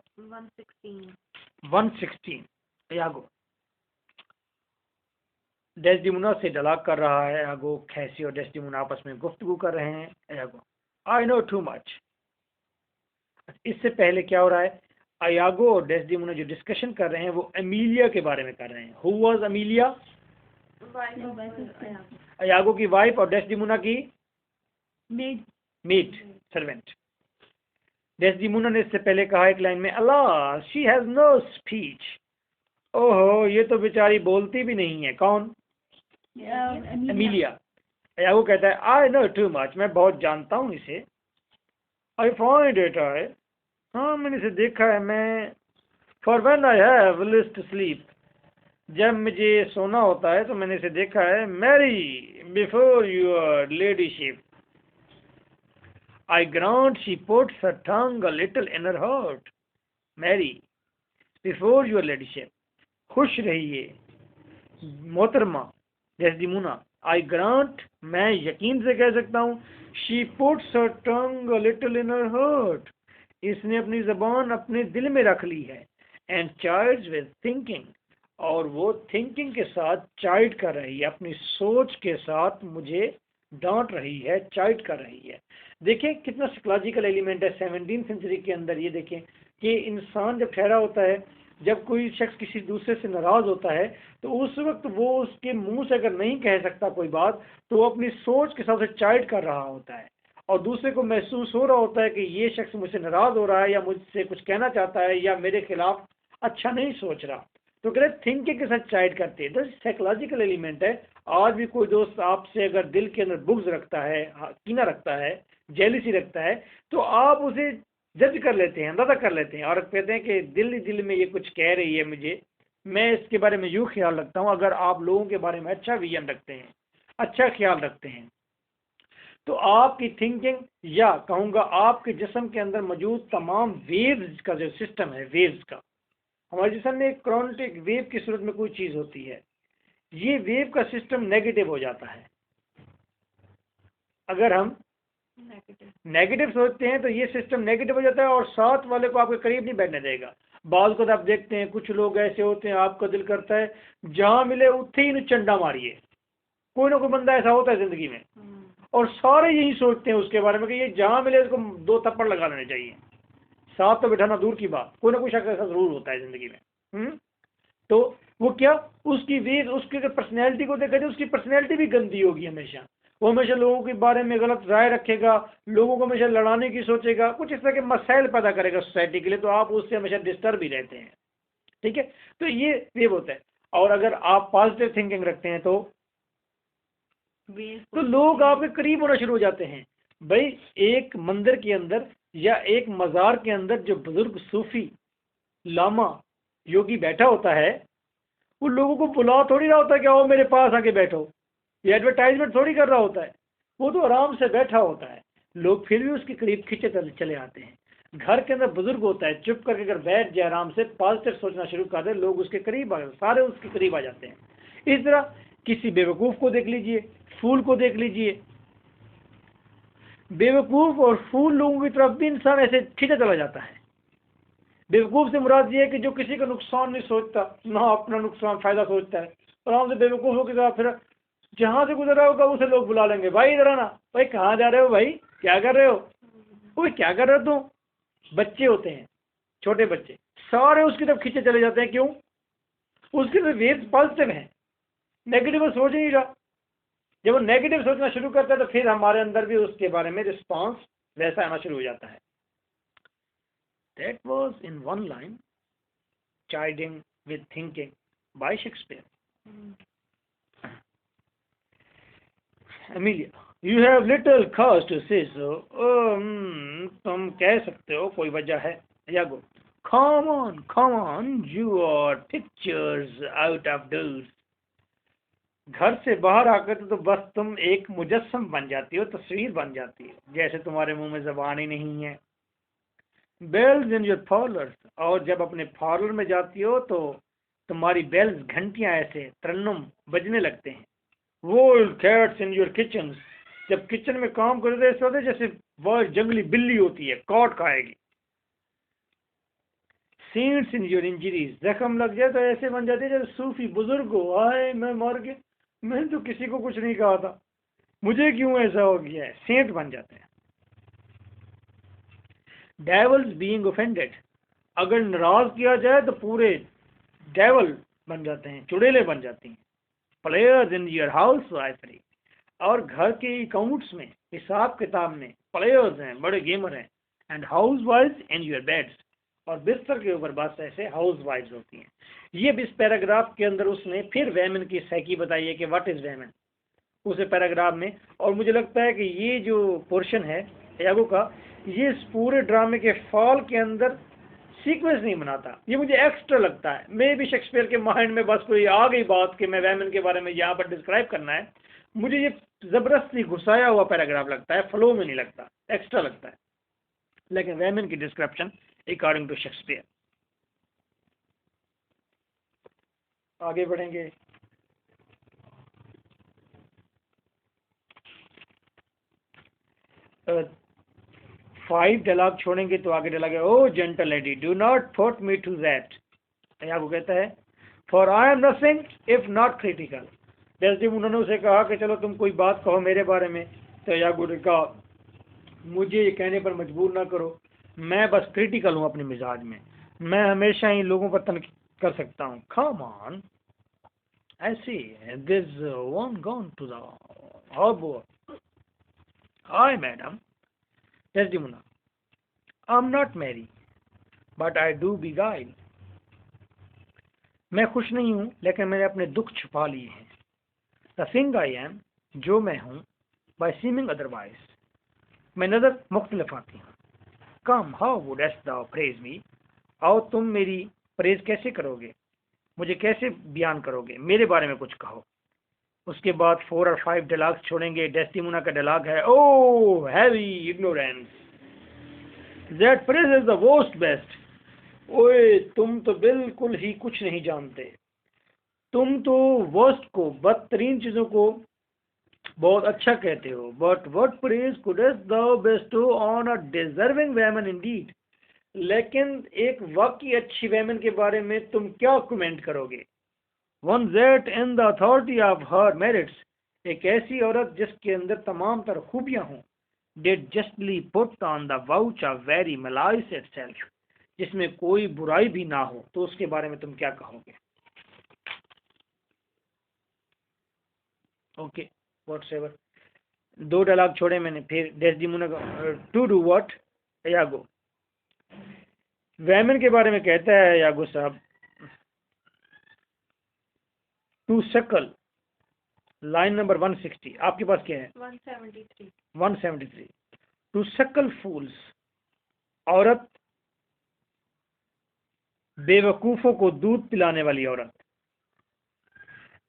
116। अयागो डेस्डेमोना से डायलॉग कर रहा है। अयागो, कैसियो और डेस्डेमोना आपस में गुफ्तगू कर रहे हैं। अयागो, आई नो टू मच। इससे पहले क्या हो रहा है? अयागो और डेस्डेमोना जो डिस्कशन कर रहे हैं वो एमिलिया के बारे में कर रहे हैं। Who was Emilia? अयागो की वाइफ और डेस्डेमोना की मेड सर्वेंट। डेस्डेमोना ने इससे पहले कहा एक लाइन में, अल्लाह शी हैज नो स्पीच। ओहो, ये तो बेचारी बोलती भी नहीं है। कौन? एमिलिया। अयागो कहता है, आई नो टू मच, मैं बहुत जानता हूँ इसे। आई फाइंड इट, हाँ मैंने इसे देखा है। मैं for when I have list sleep, जब मुझे सोना होता है तो मैंने इसे देखा है। Marry before your ladyship, I grant she puts her tongue a little in her heart. Marry before your ladyship, खुश रहिए मोहतरमा डेस्डेमोना। आई ग्रांट, मैं यकीन से कह सकता हूँ, she puts her tongue a little in her heart, इसने अपनी जबान अपने दिल में रख ली है। एंड चाइल्ड विद थिंकिंग, और वो थिंकिंग के साथ चाइड कर रही है, अपनी सोच के साथ मुझे डांट रही है, चाइड कर रही है। देखें कितना साइकोलॉजिकल एलिमेंट है 17वीं सेंचुरी के अंदर। ये देखें कि इंसान जब ठहरा होता है, जब कोई शख्स किसी दूसरे से नाराज होता है तो उस वक्त वो उसके मुंह से अगर नहीं कह सकता कोई बात, तो वो अपनी सोच के साथ चाइड कर रहा होता है। और दूसरे को महसूस हो रहा होता है कि ये शख्स मुझसे नाराज हो रहा है या मुझसे कुछ कहना चाहता है या मेरे खिलाफ अच्छा नहीं सोच रहा। तो कह रहे थिंकिंग के साथ चाइड करते हैं। तो साइकोलॉजिकल एलिमेंट है। आज भी कोई दोस्त आपसे अगर दिल के अंदर बुग्ज रखता है, कीना रखता है, जेलिसी रखता है, तो आप उसे जज कर लेते हैं, अंदाजा कर लेते हैं और कहते हैं कि दिल ही दिल में ये कुछ कह रही है मुझे, मैं इसके बारे में यूँ ख्याल रखता हूँ। अगर आप लोगों के बारे में अच्छा विजन रखते हैं, अच्छा ख्याल रखते हैं, तो आपकी थिंकिंग या कहूँगा आपके जिस्म के अंदर मौजूद तमाम वेव्स का जो सिस्टम है, वेव्स का, हमारे जिस्म में एक क्रोनटिक वेव की सूरत में कोई चीज़ होती है, ये वेव का सिस्टम नेगेटिव हो जाता है। अगर हम नेगेटिव सोचते हैं तो ये सिस्टम नेगेटिव हो जाता है और साथ वाले को आपके करीब नहीं बैठने देगा। बाल को आप देखते हैं कुछ लोग ऐसे होते हैं, आपका दिल करता है जहां मिले उत्थे ही चंडा मारिए। कोई ना कोई बंदा ऐसा होता है जिंदगी में और सारे यही सोचते हैं उसके बारे में कि ये जहां मिले इसको 2 थप्पड़ लगा लेने चाहिए। साथ तो बैठाना दूर की बात, कोई ना कोई शख्स ऐसा जरूर होता है जिंदगी में। तो वो क्या, उसकी वेज, उसकी अगर पर्सनैलिटी को देखा जाए, उसकी पर्सनैलिटी भी गंदी होगी हमेशा। वो हमेशा लोगों के बारे में गलत राय रखेगा, लोगों को हमेशा लड़ाने की सोचेगा, कुछ इस तरह के मसाइल पैदा करेगा सोसाइटी के लिए। तो आप उससे हमेशा डिस्टर्ब ही रहते हैं। ठीक है, तो ये वेव होता है। और अगर आप पॉजिटिव थिंकिंग रखते हैं तो लोग आपके करीब होना शुरू हो जाते हैं। भाई एक मंदिर के अंदर या एक मज़ार के अंदर जो बुजुर्ग सूफी लामा योगी बैठा होता है, वो लोगों को बुला थोड़ी रहा होता है कि आओ मेरे पास आके बैठो, ये एडवर्टाइजमेंट थोड़ी कर रहा होता है। वो तो आराम से बैठा होता है, लोग फिर भी उसके करीब खींचे चले आते हैं। घर के अंदर बुजुर्ग होता है, चुप करके अगर बैठ जाए, आराम से पॉजिटिव सोचना शुरू कर दे, लोग उसके करीब सारे उसके करीब आ जाते हैं। इस तरह किसी बेवकूफ़ को देख लीजिए, फूल को देख लीजिए, बेवकूफ़ और फूल लोगों की तरफ भी इंसान ऐसे खींचा चला जाता है। बेवकूफ़ से मुराद ये है कि जो किसी का नुकसान नहीं सोचता, ना अपना नुकसान फ़ायदा सोचता है, आराम से बेवकूफ़ों की तरह फिर जहाँ से गुजर रहा होगा उसे लोग बुला लेंगे, भाई इधर आना, भाई कहाँ जा रहे हो, भाई क्या कर रहे हो, भाई क्या कर रहे हो तुम, बच्चे होते हैं, छोटे बच्चे, सारे उसकी तरफ खींचे चले जाते हैं। क्यों? उसके तरफ वेव्स पॉजिटिव हैं, नेगेटिव सोच नहीं रहा। जब वो नेगेटिव सोचना शुरू करता है तो फिर हमारे अंदर भी उसके बारे में रिस्पॉन्स वैसा आना शुरू हो जाता है। That was in one line chiding with thinking by Shakespeare. Amelia, you have little cause to say so. तुम कह सकते हो कोई वजह है। Iago, come on, you are pictures out of doors. घर से बाहर आकर तो बस तुम एक मुजस्सम बन जाती हो, तस्वीर बन जाती है, जैसे तुम्हारे मुंह में जबान ही नहीं है। Bells in your parlors, और जब अपने पार्लर में जाती हो तो तुम्हारी बेल्स, घंटियां ऐसे तरन्नुम बजने लगते हैं। Wild cats in your kitchens, जब किचन में काम करते ऐसा होता है जैसे वह जंगली बिल्ली होती है, काट खाएगी। Saints in your injuries, जख्म लग जाए तो ऐसे बन जाते हैं जैसे सूफी बुजुर्ग हो, आए मैं मर गया, मैंने तो किसी को कुछ नहीं कहा था, मुझे क्यों ऐसा हो गया है, सेंट बन जाते हैं। Devils being offended, अगर नाराज किया जाए तो पूरे डेवल बन जाते हैं, चुड़ैले बन जाती हैं। Players in your house wifery, और घर के अकाउंट्स में, हिसाब किताब में प्लेयर्स हैं, बड़े गेमर हैं। एंड हाउस वाइफ्स इन योर बेड्स, और बिस्तर के ऊपर बस ऐसे हाउस वाइफ्स होती हैं। ये इस पैराग्राफ के अंदर उसने फिर वैमन की साइकी बताई है कि व्हाट इज वैमन उस पैराग्राफ में। और मुझे लगता है कि ये जो पोर्शन है यागो का, ये इस पूरे ड्रामे के फॉल के अंदर सीक्वेंस नहीं बनाता, ये मुझे एक्स्ट्रा लगता है। मे भी शेक्सपियर के माइंड में बस कोई आ गई बात कि मैं वैमन के बारे में यहाँ पर डिस्क्राइब करना है, मुझे ये जबरदस्ती घुसाया हुआ पैराग्राफ लगता है, फ्लो में नहीं लगता, एक्स्ट्रा लगता है। लेकिन वैमन की डिस्क्रिप्शन अकॉर्डिंग टू शेक्सपियर। आगे बढ़ेंगे। फाइव डायलॉग छोड़ेंगे तो आगे डायलॉग है, O gentle lady do not put me to that. Iago कहता है, for I am nothing if not critical. Desdemona ने उसे कहा कि चलो तुम कोई बात कहो मेरे बारे में, तो यागो ने कहा मुझे ये कहने पर मजबूर ना करो, मैं बस क्रिटिकल हूँ अपने मिजाज में, मैं हमेशा ही लोगों पर तनकीद कर सकता हूँ। Come on, I see this one gone to the harbour. Hi madam. Desdemona, I'm not merry, but I do beguile. मैं खुश नहीं हूँ लेकिन मैंने अपने दुख छुपा लिए हैं। The thing I am, जो मैं हूँ, by seeming otherwise, मैं नजर मुख्तलिफ आती हूँ। Come, how wouldst thou praise me? आओ तुम मेरी प्रेज कैसे करोगे, मुझे कैसे बयान करोगे, मेरे बारे में कुछ कहो। उसके बाद 4 और 5 डायलॉग्स छोड़ेंगे। डेस्डेमोना का डायलॉग है, O heavy ignorance that praise is the worst best. ओए तुम तो बिल्कुल ही कुछ नहीं जानते, तुम तो वर्स्ट को, बदतरीन चीजों को बहुत अच्छा कहते हो। But what praise couldst thou bestow on a deserving woman indeed, लेकिन एक वाकई अच्छी वेमन के बारे में तुम क्या कमेंट करोगे। One that in the authority of her merits, एक ऐसी औरत जिसके अंदर तमाम तर खूबियां हों, did justly put on the vouch of very malice itself, जिसमें कोई बुराई भी ना हो, तो उसके बारे में तुम क्या कहोगे। Okay whatever. 2 डायलॉग छोड़े मैंने। फिर डेस्डेमोना का टू डू व्हाट, यागो वैमन के बारे में कहता है यागो साहब, टू सकल, लाइन नंबर 160 आपके पास क्या है? 173 173। टू सकल फूल्स, औरत बेवकूफों को दूध पिलाने वाली औरत।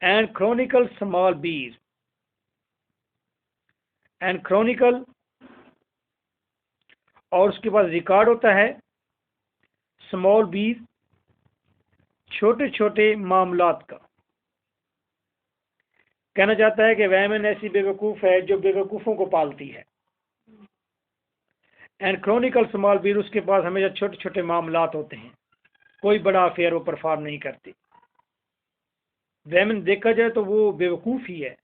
एंड क्रॉनिकल स्मॉल बीज, एंड क्रॉनिकल, और उसके बाद रिकॉर्ड होता है स्मॉल बीज, छोटे छोटे मामलात का। कहना चाहता है कि वैमन ऐसी बेवकूफ है जो बेवकूफों को पालती है। एंड क्रॉनिकल स्मॉल बीज, उसके पास हमेशा छोटे छोटे मामलात होते हैं, कोई बड़ा अफेयर वो परफॉर्म नहीं करती। वैमन देखा जाए तो वो बेवकूफ ही है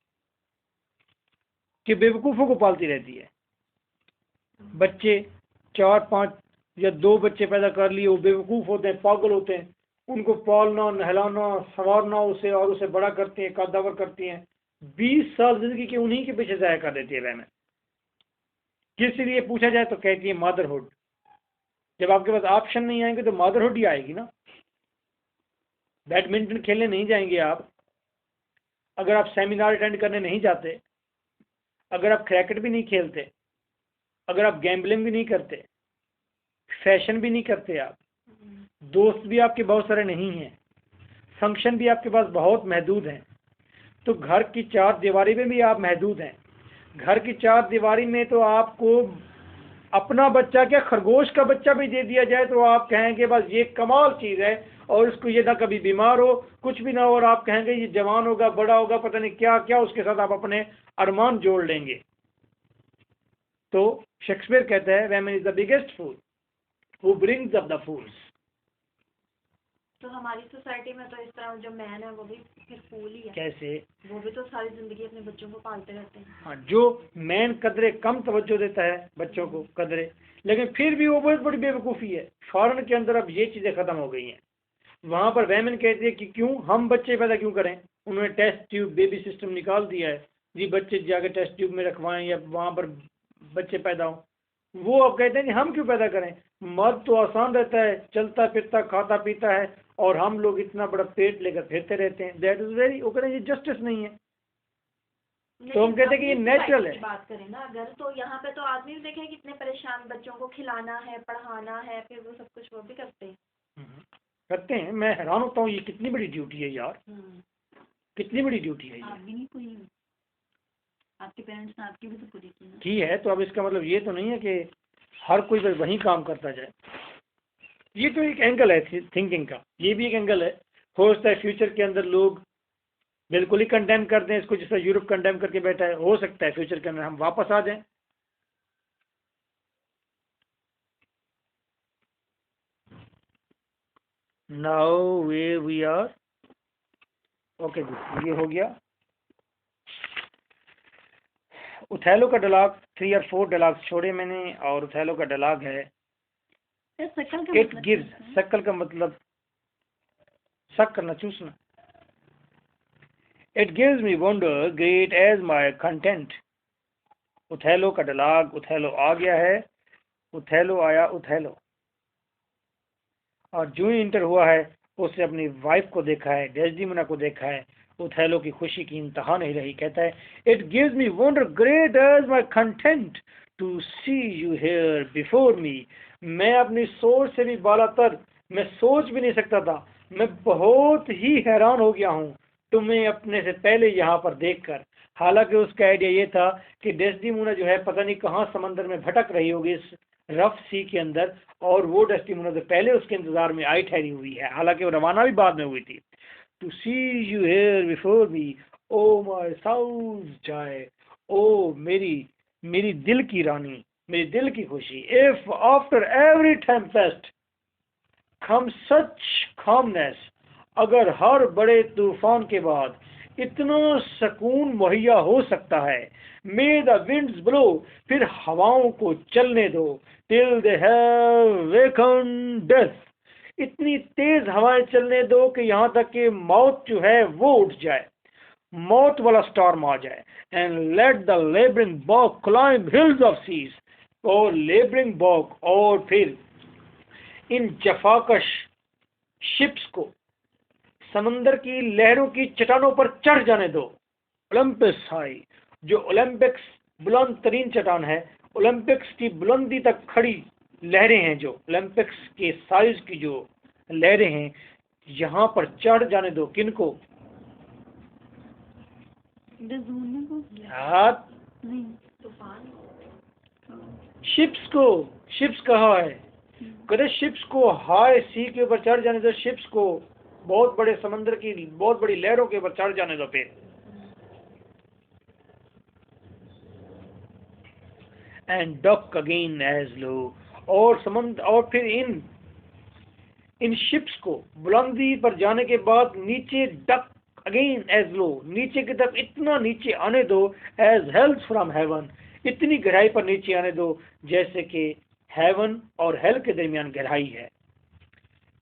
कि बेवकूफों को पालती रहती है। बच्चे 4-5 या 2 बच्चे पैदा कर लिए, वो बेवकूफ़ होते हैं, पागल होते हैं, उनको पालना, नहलाना, संवारना उसे और उसे बड़ा करती हैं, कद्दावर करती हैं, 20 साल जिंदगी के उन्हीं के पीछे ज़ाया कर देती है वह में। किस लिए पूछा जाए तो कहती है मदरहुड। जब आपके पास ऑप्शन नहीं आएंगे तो मदरहुड ही आएगी ना। बैडमिंटन खेलने नहीं जाएंगे आप, अगर आप सेमिनार अटेंड करने नहीं जाते, अगर आप क्रिकेट भी नहीं खेलते, अगर आप गैम्बलिंग भी नहीं करते, फैशन भी नहीं करते, आप दोस्त भी आपके बहुत सारे नहीं हैं, फंक्शन भी आपके पास बहुत महदूद हैं, तो घर की 4 दीवारी में भी आप महदूद हैं। घर की 4 दीवारी में तो आपको अपना बच्चा क्या, खरगोश का बच्चा भी दे दिया जाए तो आप कहेंगे बस ये कमाल चीज़ है, और इसको ये ना कभी बीमार हो, कुछ भी ना हो, और आप कहेंगे ये जवान होगा, बड़ा होगा, पता नहीं क्या क्या उसके साथ आप अपने अरमान जोड़ लेंगे। तो शेक्सपियर कहता है woman is the biggest fool who brings up the fools. तो हमारी सोसाइटी में तो इस तरह जो मैन है वो भी फिर फूल ही है। कैसे? वो भी तो सारी जिंदगी अपने बच्चों को पालते रहते हैं। हाँ, जो मैन कदरे कम तवज्जो देता है बच्चों को कदरे, लेकिन फिर भी वो बहुत बड़ी बेवकूफ़ी है। फॉरेन के अंदर अब ये चीज़ें ख़त्म हो गई हैं। वहाँ पर वैमन कहती है कि क्यों हम बच्चे पैदा क्यों करें, उन्होंने टेस्ट ट्यूब बेबी सिस्टम निकाल दिया है जी, बच्चे जाके टेस्ट ट्यूब में रखवाएं या वहाँ पर बच्चे पैदा हों। वो अब कहते हैं कि हम क्यों पैदा करें, मर्द तो आसान रहता है, चलता फिरता खाता पीता है, और हम लोग इतना बड़ा पेट लेकर फिरते रहते हैं। दैट इज वेरी, वो कहते हैं ये जस्टिस नहीं है। तो हम कहते हैं कि ये नेचुरल है। बात करें ना अगर, तो यहाँ पे तो आदमी भी देखे कितने परेशान, बच्चों को खिलाना है, पढ़ाना है, फिर वो सब कुछ वो भी करते हैं। करते हैं। मैं हैरान होता हूँ, ये कितनी बड़ी ड्यूटी है यार, कितनी बड़ी ड्यूटी है आप भी नहीं कोई, आपके पेरेंट्स ने आपकी भी तो पूरी की ना। की है। तो अब इसका मतलब ये तो नहीं है कि हर कोई बस वही काम करता जाए। ये तो एक एंगल है थिंकिंग का, ये भी एक एंगल है। हो सकता है फ्यूचर के अंदर लोग बिल्कुल ही कंडेम कर दें इसको, जिस तरह यूरोप कंडेम करके बैठा है। हो सकता है फ्यूचर के अंदर हम वापस आ जाएं। नाउ वी आर ओके जी, ये हो गया उथैलो का डायलॉग। 3 और 4 डायलॉग छोड़े मैंने, और उथैलो का डायलॉग है इट गिव्स। शक्ल का मतलब शक करना, चूसना। It gives me wonder great as my content. Othello का डायलॉग, उथैलो आ गया है, उथैलो आया उथैलो, और जो ही इंटर हुआ है उसने अपनी वाइफ को देखा है, डेस्डेमोना को देखा है। उथैलो की खुशी की इंतहा नहीं रही। कहता है it gives me wonder great as my content to see you here before me. मैं अपनी सोच से भी बालातर, मैं सोच भी नहीं सकता था, मैं बहुत ही हैरान हो गया हूँ तुम्हें अपने से पहले यहाँ पर देखकर। हालांकि उसका आइडिया ये था कि डेस्डेमोना जो है पता नहीं कहाँ समंदर में भटक रही होगी इस रफ सी के अंदर, और वो डेस्डेमोना से पहले उसके इंतजार में आई ठहरी हुई है। हालांकि वो रवाना भी बाद में हुई थी। To see you here before me, O my साउथ जॉय, ओ मेरी दिल की रानी, मेरी दिल की खुशी। If after every tempest come such calmness, अगर हर बड़े तूफान के बाद इतना सुकून मुहैया हो सकता है। मे द विंड्स ब्लो, फिर हवाओं को चलने दो। Till they have woken death, इतनी तेज हवाएं चलने दो कि यहाँ तक कि मौत जो है वो उठ जाए, मौत वाला स्टॉर्म आ जाए। And let the labouring bark climb hills of seas, और लेबरिंग बॉग, और फिर इन जफाकश शिप्स को समंदर की लहरों की चट्टानों पर चढ़ जाने दो। ओलंपस हाई, जो ओलंपिक्स बुलंद तरीन चट्टान है, ओलंपिक्स की बुलंदी तक खड़ी लहरें हैं, जो ओलंपिक्स के साइज की जो लहरें हैं, यहाँ पर चढ़ जाने दो। किनको? शिप्स को। शिप्स कहा है, कदे शिप्स को हाई सी के ऊपर चढ़ जाने दो, शिप्स को बहुत बड़े समंदर की बहुत बड़ी लहरों के ऊपर चढ़ जाने दो। फिर and duck again as low, और समंदर, और फिर इन शिप्स को बुलंदी पर जाने के बाद नीचे डक अगेन एज लो, नीचे की तरफ इतना नीचे आने दो, एज हेल्स फ्रॉम हेवन, इतनी गहराई पर नीचे आने दो जैसे कि हेवन और हेल के दरमियान गहराई है।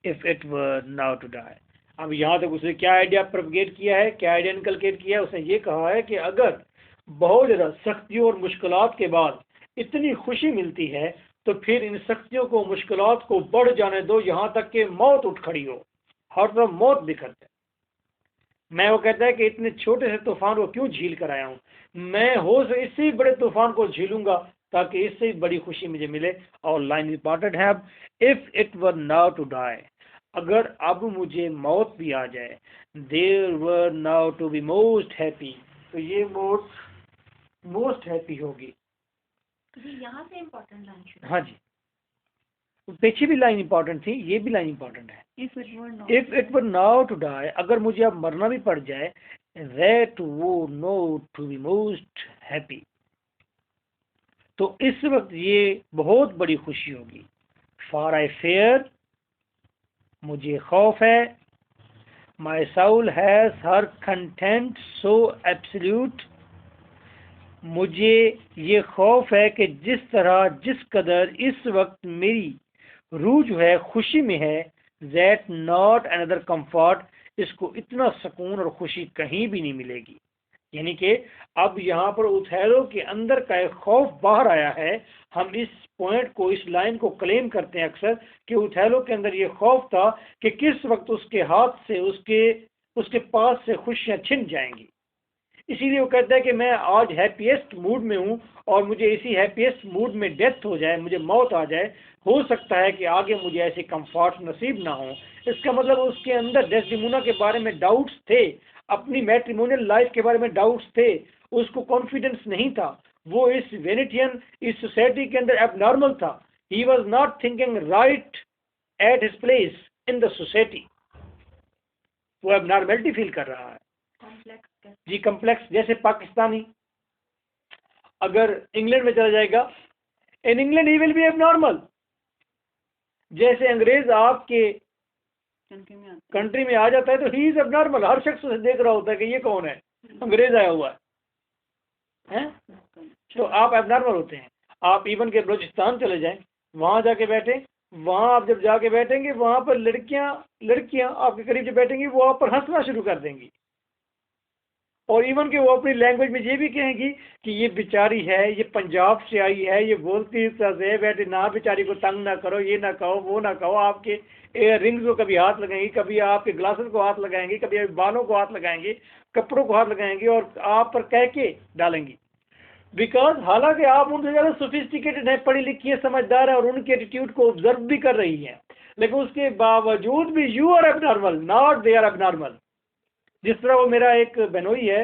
If it were now to die. अब यहाँ तक उसने क्या आइडिया प्रोपगेट किया है, क्या आइडिया इनकलकेट किया है? उसने ये कहा है कि अगर बहुत ज़्यादा सख्तियों और मुश्किलात के बाद इतनी खुशी मिलती है तो फिर इन सख्तियों को, मुश्किलात को बढ़ जाने दो, यहाँ तक कि मौत उठ खड़ी हो, हर तरफ मौत बिखरते। मैं वो कहता है कि इतने छोटे से तूफान को क्यों झील कर आया हूँ, मैं हो से इससे बड़े तूफान को झीलूंगा ताकि इससे बड़ी खुशी मुझे मिले। और लाइन इंपॉर्टेंट है अब, if it were now to die, अगर अब मुझे मौत भी आ जाए, there were now to be most happy, तो ये मोस्ट हैप्पी होगी। यहाँ से इम्पोर्टेंट लाइन शुरू। हाँ जी, पीछे भी लाइन इंपॉर्टेंट थी, ये भी लाइन इंपॉर्टेंट है। If it were now to die, अगर मुझे अब मरना भी पड़ जाए, that would know to be most happy, तो इस वक्त ये बहुत बड़ी खुशी होगी। for I fear, मुझे खौफ है, my soul has her content so absolute, मुझे ये खौफ है कि जिस तरह, जिस कदर इस वक्त मेरी रूह जो है खुशी में है, that not another comfort, इसको इतना सुकून और खुशी कहीं भी नहीं मिलेगी। यानी कि अब यहाँ पर ओथेलो के अंदर का एक खौफ बाहर आया है। हम इस पॉइंट को, इस लाइन को क्लेम करते हैं अक्सर कि ओथेलो के अंदर ये खौफ था कि किस वक्त उसके हाथ से, उसके पास से खुशियाँ छिन जाएंगी। इसीलिए वो कहता है कि मैं आज हैप्पीएस्ट मूड में हूँ और मुझे इसी हैप्पीएस्ट मूड में डेथ हो जाए, मुझे मौत आ जाए, हो सकता है कि आगे मुझे ऐसे कंफर्ट नसीब ना हो। इसका मतलब उसके अंदर डेस्डेमोना के बारे में डाउट्स थे, अपनी मैट्रिमोनियल लाइफ के बारे में डाउट्स थे, उसको कॉन्फिडेंस नहीं था, वो इस वेनेटियन, इस सोसाइटी के अंदर एबनॉर्मल था। He was not thinking right at his place in the society, वो एबनॉर्मेलिटी फील कर रहा है जी, कम्प्लेक्स। जैसे पाकिस्तानी अगर इंग्लैंड में चला जाएगा, in England he will be abnormal. जैसे अंग्रेज आपके कंट्री में आ जाता है तो ही इज एबनॉर्मल, हर शख्स उसे देख रहा होता है कि ये कौन है, अंग्रेज आया हुआ है? तो आप एबनॉर्मल होते हैं। आप इवन के बलूचिस्तान चले जाएं, वहां जाके बैठे, वहां आप जब जाके बैठेंगे, वहां पर लड़कियां आपके करीब जो बैठेंगी वो आप पर हंसना शुरू कर देंगी, और इवन के वो अपनी लैंग्वेज में ये भी कहेंगी कि ये बेचारी है, ये पंजाब से आई है, ये बोलती इस तरह से, बैठे ना, बेचारी को तंग ना करो, ये ना कहो, वो ना कहो। आपके एयर रिंग्स को कभी हाथ लगाएंगी, कभी आपके ग्लासेस को हाथ लगाएंगी, कभी बालों को हाथ लगाएंगी, कपड़ों को हाथ लगाएंगी और आप पर कह के डालेंगी। बिकॉज हालांकि आप उनसे ज़्यादा सोफिस्टिकेटेड है, पढ़ी लिखी है, समझदार है और उनके एटीट्यूड को ऑब्जर्व भी कर रही है, लेकिन उसके बावजूद भी you are abnormal, not they are abnormal. जिस तरह वो मेरा एक बहनोई है,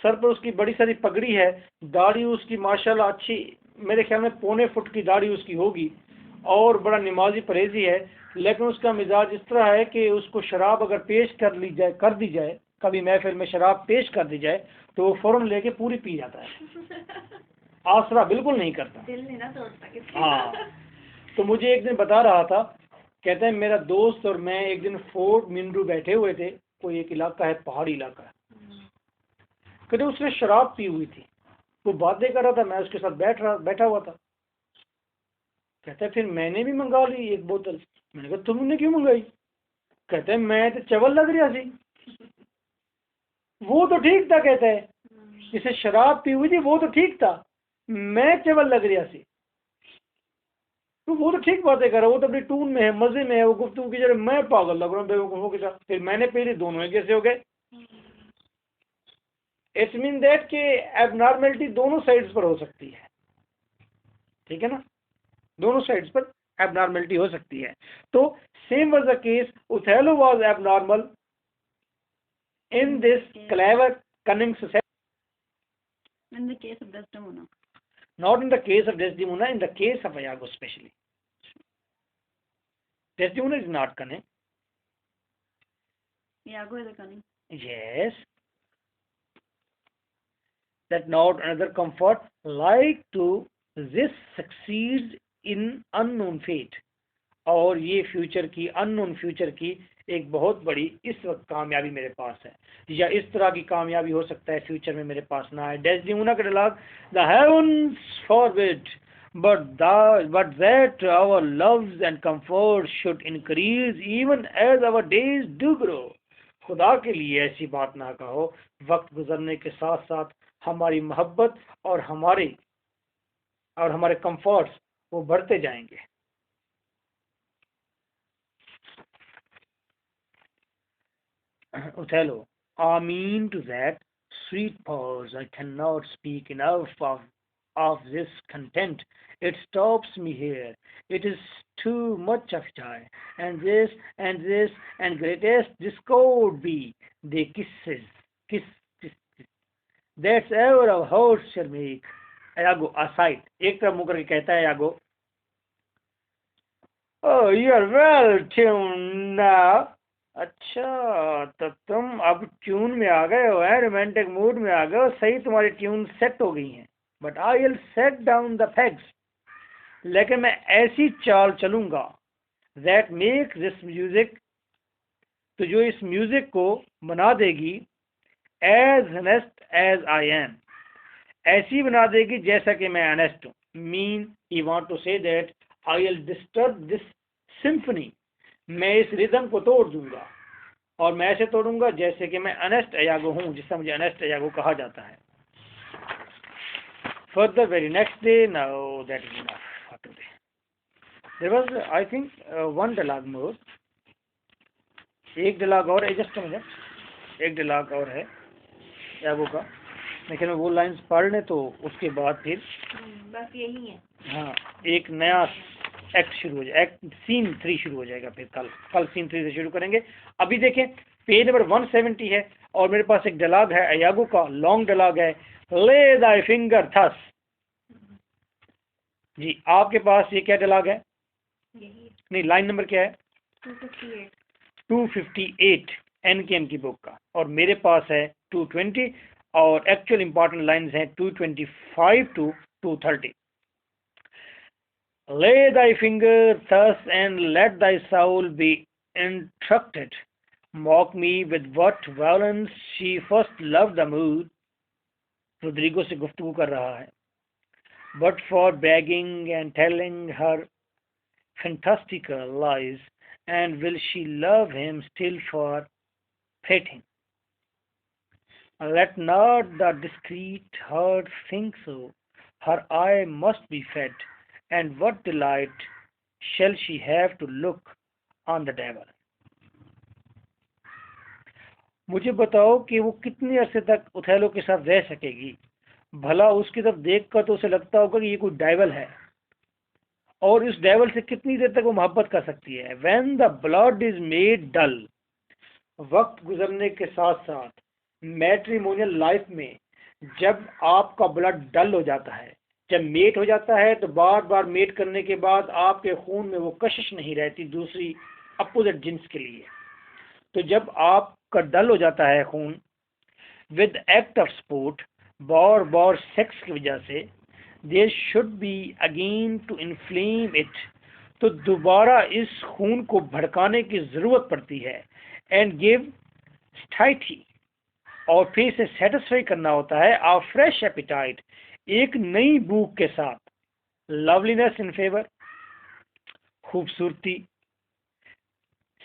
सर पर उसकी बड़ी सारी पगड़ी है, दाढ़ी उसकी माशाल्लाह अच्छी, मेरे ख्याल में 1.25 फुट की दाढ़ी उसकी होगी, और बड़ा नमाजी परहेजी है, लेकिन उसका मिजाज इस तरह है कि उसको शराब अगर पेश कर दी जाए, कभी महफिल में शराब पेश कर दी जाए तो वो फौरन लेके पूरी पी जाता है, आसरा बिल्कुल नहीं करता, दिल नहीं ना तोड़ता। हाँ। तो मुझे एक दिन बता रहा था, कहते हैं मेरा दोस्त और मैं एक दिन फोर्ट मिनरू बैठे हुए थे, कोई एक इलाका है, पहाड़ी इलाका है, कहते उसने शराब पी हुई थी, वो बातें कर रहा था, मैं उसके साथ बैठा हुआ था। कहते हैं फिर मैंने भी मंगा ली एक बोतल। मैंने कहा तुमने क्यों मंगाई? कहते हैं मैं तो चवल लग रहा थी, वो तो ठीक था, कहते हैं जिसे शराब पी हुई थी वो तो ठीक था, मैं चवल लग रहा थी। तो वो तो ठीक बातें कर रहा है, वो तो अपनी टून में है, मजे में है, वो गुफ्तगू की जगह मैं पागल लग रहा हूँ बेवकूफों के साथ। फिर मैंने पी ली, दोनों एक जैसे हो गए। इट्स मीन दैट कि एबनॉर्मेलिटी दोनों साइड्स पर हो सकती है, ठीक है ना, दोनों साइड्स पर एबनॉर्मेलिटी हो सकती है। तो same was the case, Othello was abnormal in this clever cunning society, In the case of Desdemona. not in the case of Desdemona, in the case of Iago especially. Desdemona is not cunning. Iago is a cunning. Yes. That not another comfort like to this succeeds in unknown fate. और ये फ्यूचर की, अननोन फ्यूचर की एक बहुत बड़ी इस वक्त कामयाबी मेरे पास है, या इस तरह की कामयाबी हो सकता है फ्यूचर में मेरे पास ना आए। डेस्डेमोना का dialogue, the heavens forbid, but that our loves and comforts should increase even as our days do grow. खुदा के लिए ऐसी बात ना कहो, वक्त गुजरने के साथ साथ हमारी मोहब्बत और हमारे कंफर्ट्स वो बढ़ते जाएंगे. Othello, I mean to that sweet pause, I cannot speak enough of this content. It stops me here. It is too much of joy. And this, and greatest discord be the kiss, that's ever our hearts shall make. Iago aside, एक तरफ मुकर के कहता है Iago, oh, you are well tuned now. अच्छा, तो तुम अब ट्यून में आ गए हो, है रोमांटिक मूड में आ गए हो, सही तुम्हारी ट्यून सेट हो गई है. But I will set down the facts, लेकिन मैं ऐसी चाल चलूंगा दैट मेक दिस म्यूजिक, तो जो इस म्यूजिक को बना देगी as honest as I am, ऐसी बना देगी जैसा कि मैं ऑनेस्ट हूँ. Mean he want to say that I will disturb this symphony, मैं इस रिदम को तोड़ दूंगा, और मैं ऐसे तोड़ूंगा जैसे कि मैं अनेस्ट अयागो हूँ, जिससे मुझे अनेस्ट अयागो कहा जाता है. Further very next day, now that is enough for today. There was I think one dialogue more, एक डायलॉग और है, जस्ट मिनट, एक डायलॉग और है अयागो का, लेकिन वो लाइंस पढ़ लें तो उसके बाद फिर बस यही है. हाँ, एक नया एक्ट शुरू हो जाए, एक्ट सीन 3 शुरू हो जाएगा. फिर कल सीन 3 से शुरू करेंगे. अभी देखें पेज नंबर 170 है, और मेरे पास एक डायलॉग है अयागो का, लॉन्ग डायलॉग है, ले दाई फिंगर थस. जी, आपके पास ये क्या डायलॉग है? नहीं, लाइन नंबर क्या है? 258 एनकेएम की बुक का, और मेरे पास है 220, और एक्चुअल इंपॉर्टेंट लाइंस हैं 225 to 230. Lay thy finger thus and let thy soul be instructed. Mock me with what violence she first loved the mood. Rodrigo से गुफ्तगू कर रहा है. But for begging and telling her fantastical lies, and will she love him still for prating? Let not the discreet heart think so. Her eye must be fed, and what delight shall she have to look on the devil? मुझे बताओ कि वो कितने अरसे तक ओथेलो के साथ रह सकेगी. भला उसकी तरफ देखकर तो उसे लगता होगा कि ये कोई डेविल है, और इस डेविल से कितनी देर तक वो मोहब्बत कर सकती है. When the blood is made dull, वक्त गुजरने के साथ साथ मैट्रिमोनियल लाइफ में जब आपका ब्लड डल हो जाता है, जब मेट हो जाता है, तो बार बार मेट करने के बाद आपके खून में वो कशिश नहीं रहती दूसरी अपोजिट जिन्स के लिए. तो जब आपका डल हो जाता है खून विद एक्ट ऑफ स्पोर्ट, बार सेक्स की वजह से, there should be again to inflame it, तो दोबारा इस खून को भड़काने की जरूरत पड़ती है. एंड गिव स्टाइटी, और फिर इसे सेटिस्फाई करना होता है आ फ्रेश एपिटाइट, एक नई भूख के साथ. लवलीनेस इन फेवर, खूबसूरती,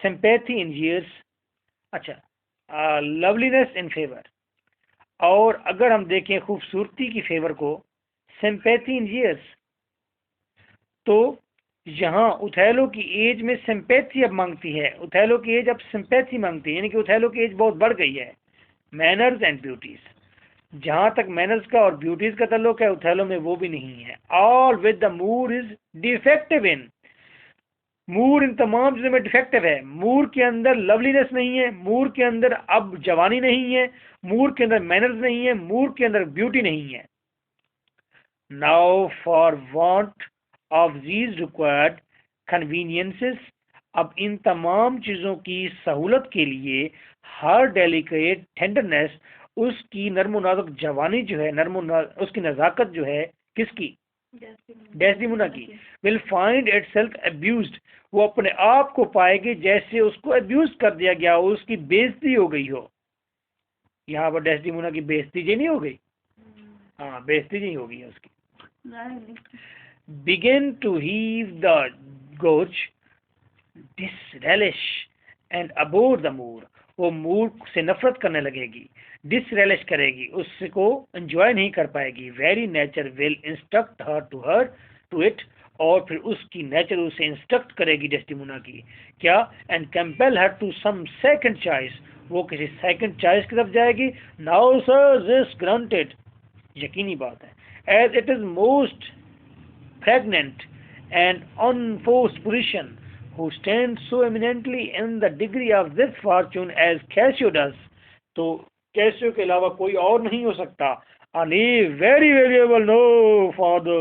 सिंपैथी इन ईयर्स. अच्छा, लवलीनेस इन फेवर, और अगर हम देखें खूबसूरती की फेवर को, सिंपैथी इन ईयर्स, तो यहाँ ओथेलो की एज में सिंपैथी अब मांगती है. ओथेलो की एज अब सिंपैथी मांगती है, यानी कि ओथेलो की एज बहुत बढ़ गई है. मैनर्स एंड ब्यूटीज, जहां तक मैनर्स का और ब्यूटीज का ताल्लुक है, ओथेलो में वो भी नहीं है. All with the Moor is defective in, Moor इन तमाम चीजों में डिफेक्टिव है. मूर के अंदर लवलीनेस नहीं है, मूर के अंदर अब जवानी नहीं है, मूर के अंदर मैनर्स नहीं है, मूर के अंदर ब्यूटी नहीं है. Now for want of these required conveniences, अब इन तमाम चीजों की सहूलत के लिए हर डेलिकेट टेंडरनेस, उसकी नर्मो नाजुक जवानी जो है, उसकी नजाकत जो है, किसकी? डेस्डेमोना की, विल फाइंड इटसेल्फ अब्यूज्ड, वो अपने आप को पाएगी जैसे उसको अब्यूज कर दिया गया हो, उसकी बेइज्जती हो गई हो. यहाँ पर डेस्डेमोना की बेइज्जती जी नहीं हो गई? हाँ, बेइज्जती नहीं हो गई है उसकी. begin to heave the gorge, disrelish and abhor the moor. वो मूर से नफरत करने लगेगी, डिसरेलिश करेगी, उसको एंजॉय नहीं कर पाएगी. Very nature will instruct her to it, और फिर उसकी नेचर उसे इंस्ट्रक्ट करेगी डेस्टिमोना की. क्या? And compel her to some second choice, वो किसी सेकंड चॉइस की तरफ जाएगी. नाउ सर दिस ग्रांटेड, यकीनी बात है. As it is most pregnant and unforced position, who stands so eminently in the degree of this fortune as Cassio does. तो कैसियो के अलावा कोई और नहीं हो सकता. A knave very valuable, no farther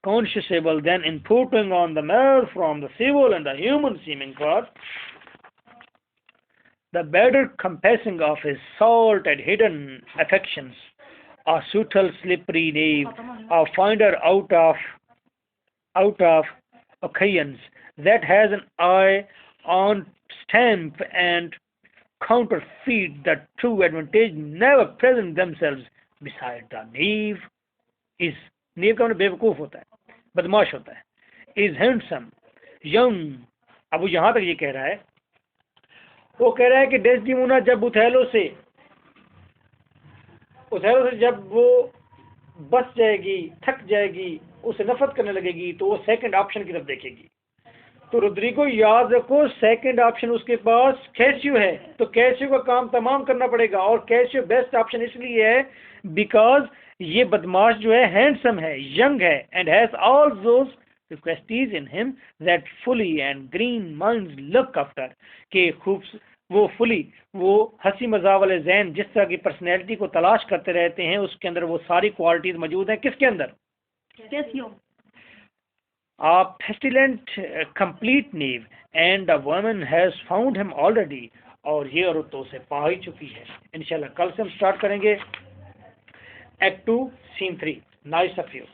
consciable than in putting on the mare from the civil and the human seeming part, the better compassing of his salt and hidden affections, a subtle slippery knave, a finder out of occasions, that has an eye on stamp and counterfeit the true advantage never present themselves beside the knave is. knave का मतलब बेवकूफ होता है, बदमाश होता है. is handsome, young. अब वो यहाँ तक ये कह रहा है, वो कह रहा है कि डेस्डिमोना जब ओथेलो से जब वो बस जाएगी, थक जाएगी, उसे नफरत करने लगेगी, तो वो सेकंड ऑप्शन की तरफ देखेगी. तो रोड्रिगो याद रखो, सेकंड ऑप्शन उसके पास कैसियो है, तो कैसियो का काम तमाम करना पड़ेगा. और कैसियो बेस्ट ऑप्शन इसलिए है बिकॉज ये बदमाश जो है हैंडसम है, यंग है, and has all those qualities in him that fully and green minds look after. के वो हंसी मजाक वाले जहन जिस तरह की पर्सनैलिटी को तलाश करते रहते हैं, उसके अंदर वो सारी क्वालिटीज मौजूद हैं. किसके अंदर? Casio. A pestilent, complete knave, and the woman has found him already. और ये औरत तो उसे पा ही चुकी है. इंशाल्लाह कल से हम स्टार्ट करेंगे Act 2 Scene 3. Nice of you.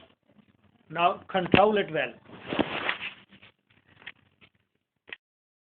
Now control it well.